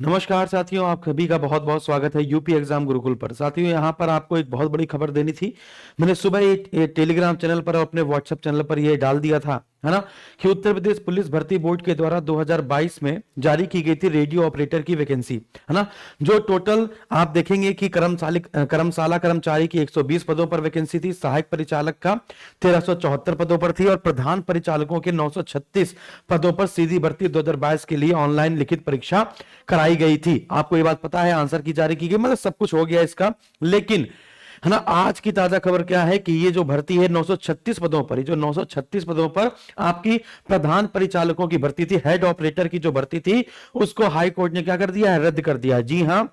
नमस्कार साथियों, आप सभी का बहुत बहुत स्वागत है यूपी एग्जाम गुरुकुल पर। साथियों, यहाँ पर आपको एक बहुत बड़ी खबर देनी थी। मैंने सुबह ये टेलीग्राम चैनल पर और अपने व्हाट्सएप चैनल पर ये डाल दिया था, है ना, कि उत्तर प्रदेश पुलिस भर्ती बोर्ड के द्वारा 2022 में जारी की गई थी रेडियो ऑपरेटर की वैकेंसी, है ना। जो टोटल आप देखेंगे कि कर्मशाला कर्मचारी की 120 पदों पर वैकेंसी थी, सहायक परिचालक का 1374 पदों पर थी और प्रधान परिचालकों के 936 पदों पर सीधी भर्ती 2022 के लिए ऑनलाइन लिखित परीक्षा कराई गई थी। आपको ये बात पता है, आंसर की जारी की गई, मतलब सब कुछ हो गया इसका। लेकिन है ना, आज की ताजा खबर क्या है कि ये जो भर्ती है 936 पदों पर, ये जो 936 पदों पर आपकी प्रधान परिचालकों की भर्ती थी, हेड ऑपरेटर की जो भर्ती थी, उसको हाई कोर्ट ने क्या कर दिया है, रद्द कर दिया। जी हां,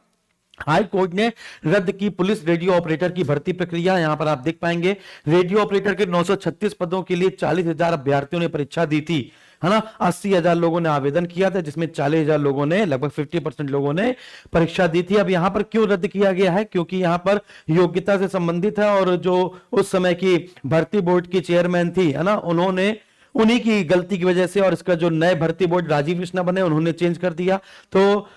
हाई कोर्ट ने रद्द की पुलिस रेडियो ऑपरेटर की भर्ती प्रक्रिया। यहां पर आप देख पाएंगे रेडियो ऑपरेटर के 936 पदों के लिए 40,000 अभ्यर्थियों ने परीक्षा दी थी, है ना। 80,000 लोगों ने आवेदन किया था, जिसमें 40,000 लोगों ने, लगभग 50% लोगों ने परीक्षा दी थी। अब यहां पर क्यों रद्द किया गया है? क्योंकि यहां पर योग्यता से संबंधित है और जो उस समय की भर्ती बोर्ड की चेयरमैन थी, है ना, उन्होंने उन्हीं की गलती की वजह से, और इसका जो नए भर्ती बोर्ड राजीव कृष्णा बने, उन्होंने चेंज कर दिया। तो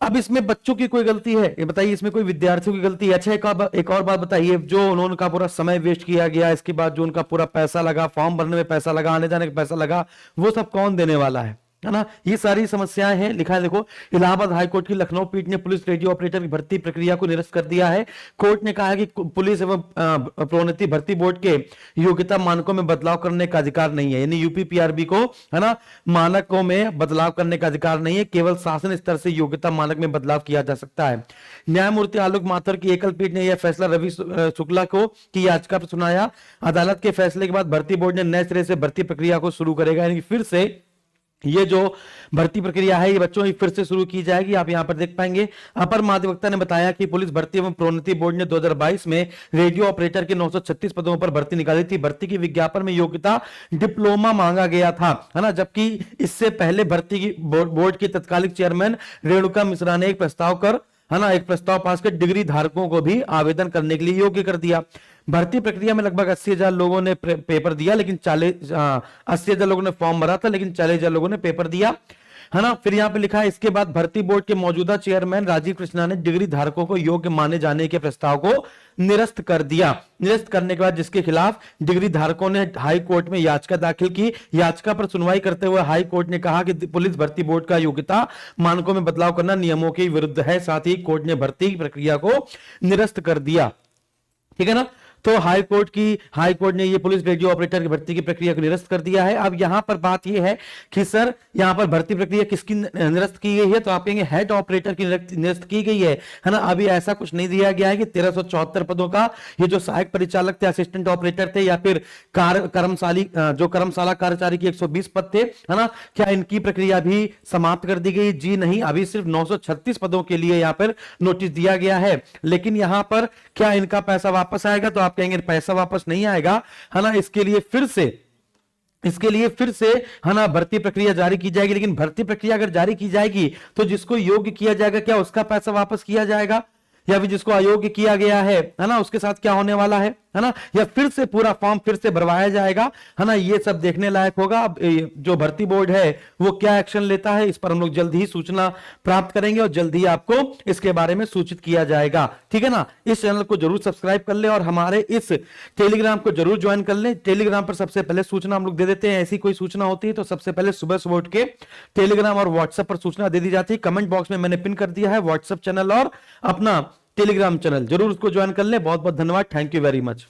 अब इसमें बच्चों की कोई गलती है? ये बताइए, इसमें कोई विद्यार्थियों की गलती है? अच्छा, एक और बात बताइए, जो उन्होंने का पूरा समय वेस्ट किया गया, इसके बाद जो उनका पूरा पैसा लगा, फॉर्म भरने में पैसा लगा, आने जाने का पैसा लगा, वो सब कौन देने वाला है ना। ये सारी समस्याएं हैं। लिखा है, देखो, इलाहाबाद हाईकोर्ट की लखनऊ पीठ ने पुलिस रेडियो ऑपरेटर की भर्ती प्रक्रिया को निरस्त कर दिया है। कोर्ट ने कहा है कि पुलिस एवं प्रोन्नति भर्ती बोर्ड के योग्यता मानकों में बदलाव करने का अधिकार नहीं है, यानी यूपीपीआरबी को, है ना, मानकों में बदलाव करने का अधिकार नहीं है। केवल शासन स्तर से योग्यता मानक में बदलाव किया जा सकता है। न्यायमूर्ति आलोक माथुर की एकल पीठ ने यह फैसला रवि शुक्ला को की याचिका पर सुनाया। अदालत के फैसले के बाद भर्ती बोर्ड ने नए सिरे से भर्ती प्रक्रिया को शुरू करेगा, यानी फिर से ये जो भर्ती प्रक्रिया है, ये बच्चों की फिर से शुरू की जाएगी। आप यहां पर देख पाएंगे, अपर महाधिवक्ता ने बताया कि पुलिस भर्ती एवं प्रोन्नति बोर्ड ने 2022 में रेडियो ऑपरेटर के 936 पदों पर भर्ती निकाली थी। भर्ती की विज्ञापन में योग्यता डिप्लोमा मांगा गया था, है ना, जबकि इससे पहले भर्ती की बोर्ड की तत्कालिक चेयरमैन रेणुका मिश्रा ने एक प्रस्ताव कर, है ना, एक प्रस्ताव पास कर डिग्री धारकों को भी आवेदन करने के लिए योग्य कर दिया। भर्ती प्रक्रिया में लगभग 80,000 लोगों ने पेपर दिया, लेकिन 80,000 लोगों ने फॉर्म भरा था, लेकिन 40,000 लोगों ने पेपर दिया, है ना। फिर यहां पे लिखा है, इसके बाद भर्ती बोर्ड के मौजूदा चेयरमैन राजीव कृष्णा ने डिग्री धारकों को योग्य माने जाने के प्रस्ताव को निरस्त कर दिया। निरस्त करने के बाद जिसके खिलाफ डिग्री धारकों ने हाई कोर्ट में याचिका दाखिल की। याचिका पर सुनवाई करते हुए हाई कोर्ट ने कहा कि पुलिस भर्ती बोर्ड का योग्यता मानकों में बदलाव करना नियमों के विरुद्ध है। साथ ही कोर्ट ने भर्ती प्रक्रिया को निरस्त कर दिया, ठीक है ना। तो हाई कोर्ट ने ये पुलिस रेडियो ऑपरेटर की भर्ती की प्रक्रिया को निरस्त कर दिया है। अब यहां पर बात ये है कि सर, यहां पर भर्ती प्रक्रिया किसकी निरस्त की गई है? तो आप कहेंगे हेड ऑपरेटर की निरस्त की गई है ना। अभी ऐसा कुछ नहीं दिया गया है कि 1374 पदों का ये जो सहायक परिचालक थे, असिस्टेंट ऑपरेटर थे, या फिर कर्मशाला कर्मचारी की 120 पद थे, है ना, क्या इनकी प्रक्रिया भी समाप्त कर दी गई? जी नहीं, अभी सिर्फ 936 पदों के लिए यहां पर नोटिस दिया गया है। लेकिन यहां पर क्या इनका पैसा वापस आएगा? तो आप कहेंगे पैसा वापस नहीं आएगा, है ना। इसके लिए फिर से, है ना, भर्ती प्रक्रिया जारी की जाएगी। लेकिन भर्ती प्रक्रिया अगर जारी की जाएगी तो जिसको योग्य किया जाएगा, क्या उसका पैसा वापस किया जाएगा? या फिर जिसको अयोग्य किया गया है ना, उसके साथ क्या होने वाला है ना, या फिर से पूरा फॉर्म फिर से भरवाया जाएगा, है ना। ये सब देखने लायक होगा। अब जो भर्ती बोर्ड है वो क्या एक्शन लेता है, इस पर हम लोग जल्द ही सूचना प्राप्त करेंगे और जल्द ही आपको इसके बारे में सूचित किया जाएगा, ठीक है ना। इस चैनल को जरूर सब्सक्राइब कर ले और हमारे इस टेलीग्राम को जरूर ज्वाइन कर ले। टेलीग्राम पर सबसे पहले सूचना हम लोग दे देते हैं। ऐसी कोई सूचना होती है तो सबसे पहले सुबह सुबह उठ के टेलीग्राम और व्हाट्सएप पर सूचना दे दी जाती है। कमेंट बॉक्स में मैंने पिन कर दिया है व्हाट्सएप चैनल और अपना टेलीग्राम चैनल, जरूर उसको ज्वाइन कर ले। बहुत बहुत धन्यवाद, थैंक यू वेरी मच।